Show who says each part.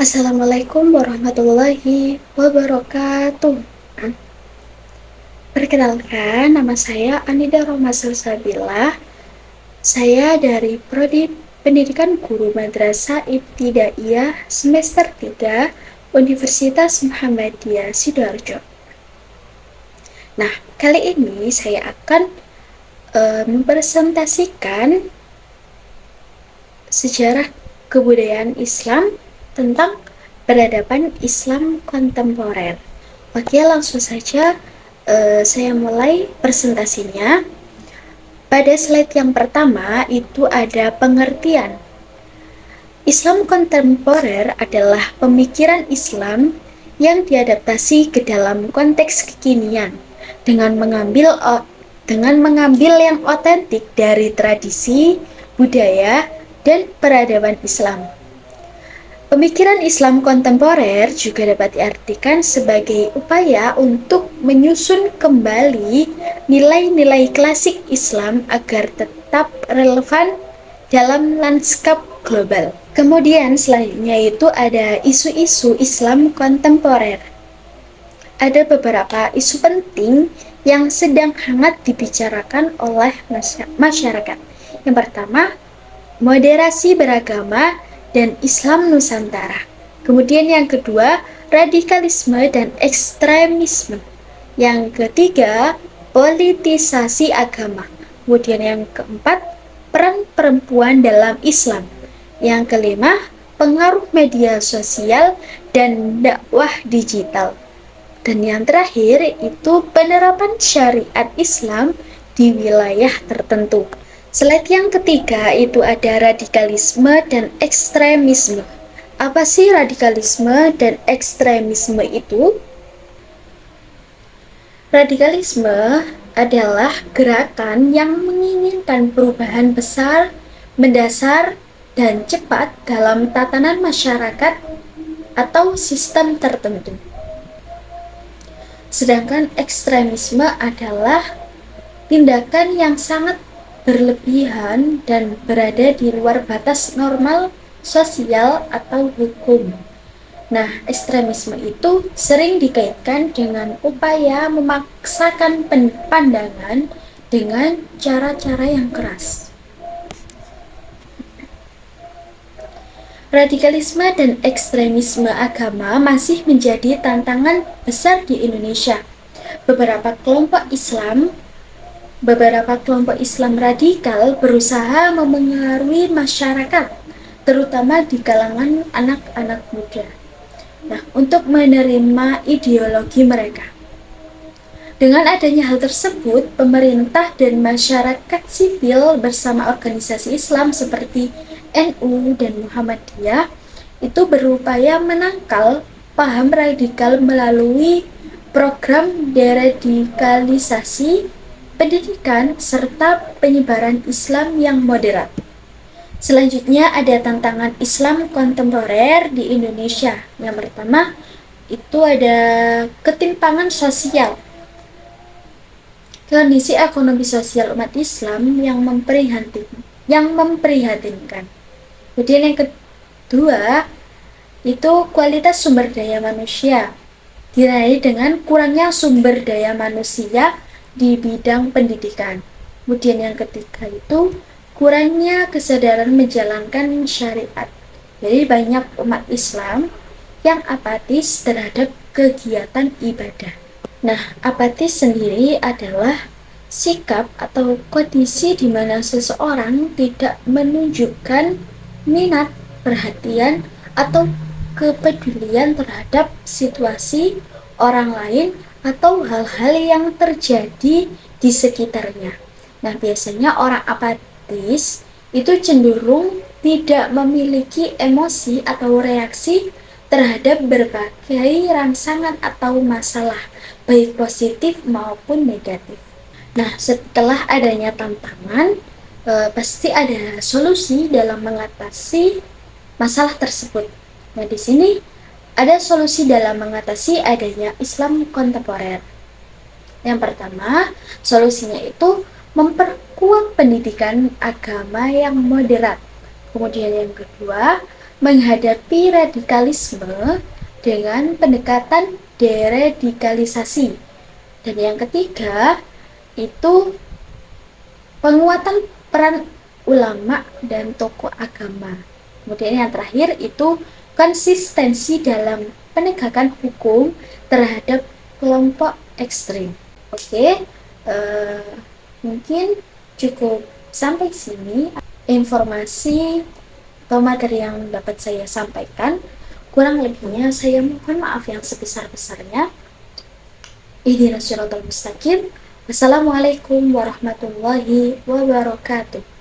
Speaker 1: Assalamualaikum warahmatullahi wabarakatuh. Perkenalkan, nama saya Anida Roma Salsabila. Saya dari Prodi Pendidikan Guru Madrasah Ibtidaiyah semester 3 Universitas Muhammadiyah Sidoarjo. Nah, kali ini saya akan mempresentasikan sejarah kebudayaan Islam tentang peradaban Islam kontemporer. Oke, langsung saja saya mulai presentasinya. Pada slide yang pertama itu ada pengertian. Islam kontemporer adalah pemikiran Islam yang diadaptasi ke dalam konteks kekinian dengan mengambil yang otentik dari tradisi, budaya, dan peradaban Islam. Pemikiran Islam kontemporer juga dapat diartikan sebagai upaya untuk menyusun kembali nilai-nilai klasik Islam agar tetap relevan dalam lanskap global. Kemudian selanjutnya itu ada isu-isu Islam kontemporer. Ada beberapa isu penting yang sedang hangat dibicarakan oleh masyarakat. Yang pertama, moderasi beragama dan Islam Nusantara. Kemudian yang kedua, radikalisme dan ekstremisme. Yang ketiga, politisasi agama. Kemudian yang keempat, peran perempuan dalam Islam. Yang kelima, pengaruh media sosial dan dakwah digital. Dan yang terakhir itu penerapan syariat Islam di wilayah tertentu. Slide yang ketiga itu ada radikalisme dan ekstremisme. Apa sih radikalisme dan ekstremisme itu? Radikalisme adalah gerakan yang menginginkan perubahan besar, mendasar, dan cepat dalam tatanan masyarakat atau sistem tertentu. Sedangkan ekstremisme adalah tindakan yang sangat berlebihan dan berada di luar batas normal sosial atau hukum. Nah, ekstremisme itu sering dikaitkan dengan upaya memaksakan pandangan dengan cara-cara yang keras. Radikalisme dan ekstremisme agama masih menjadi tantangan besar di Indonesia. Beberapa kelompok Islam radikal berusaha memengaruhi masyarakat, terutama di kalangan anak-anak muda. Nah, untuk menerima ideologi mereka. Dengan adanya hal tersebut, pemerintah dan masyarakat sipil bersama organisasi Islam seperti NU dan Muhammadiyah itu berupaya menangkal paham radikal melalui program deradikalisasi, pendidikan, serta penyebaran Islam yang moderat. Selanjutnya ada tantangan Islam kontemporer di Indonesia. Yang pertama itu ada ketimpangan sosial. Kondisi ekonomi sosial umat Islam yang memprihatinkan. Kemudian yang kedua itu kualitas sumber daya manusia. Diraih dengan kurangnya sumber daya manusia di bidang pendidikan. Kemudian yang ketiga itu kurangnya kesadaran menjalankan syariat. Jadi banyak umat Islam yang apatis terhadap kegiatan ibadah. Nah, apatis sendiri adalah sikap atau kondisi di mana seseorang tidak menunjukkan minat, perhatian, atau kepedulian terhadap situasi orang lain atau hal-hal yang terjadi di sekitarnya. Nah, biasanya orang apatis itu cenderung tidak memiliki emosi atau reaksi terhadap berbagai rangsangan atau masalah, baik positif maupun negatif. Nah, setelah adanya tantangan, pasti ada solusi dalam mengatasi masalah tersebut. Nah, di sini ada solusi dalam mengatasi adanya Islam kontemporer. Yang pertama, solusinya itu memperkuat pendidikan agama yang moderat. Kemudian yang kedua, menghadapi radikalisme dengan pendekatan deradikalisasi. Dan yang ketiga, itu penguatan peran ulama dan tokoh agama. Kemudian yang terakhir itu konsistensi dalam penegakan hukum terhadap kelompok ekstrim. Oke, mungkin cukup sampai sini informasi atau materi yang dapat saya sampaikan. Kurang lebihnya saya mohon maaf yang sebesar-besarnya. Ihdinas siratal mustaqim. Wassalamualaikum warahmatullahi wabarakatuh.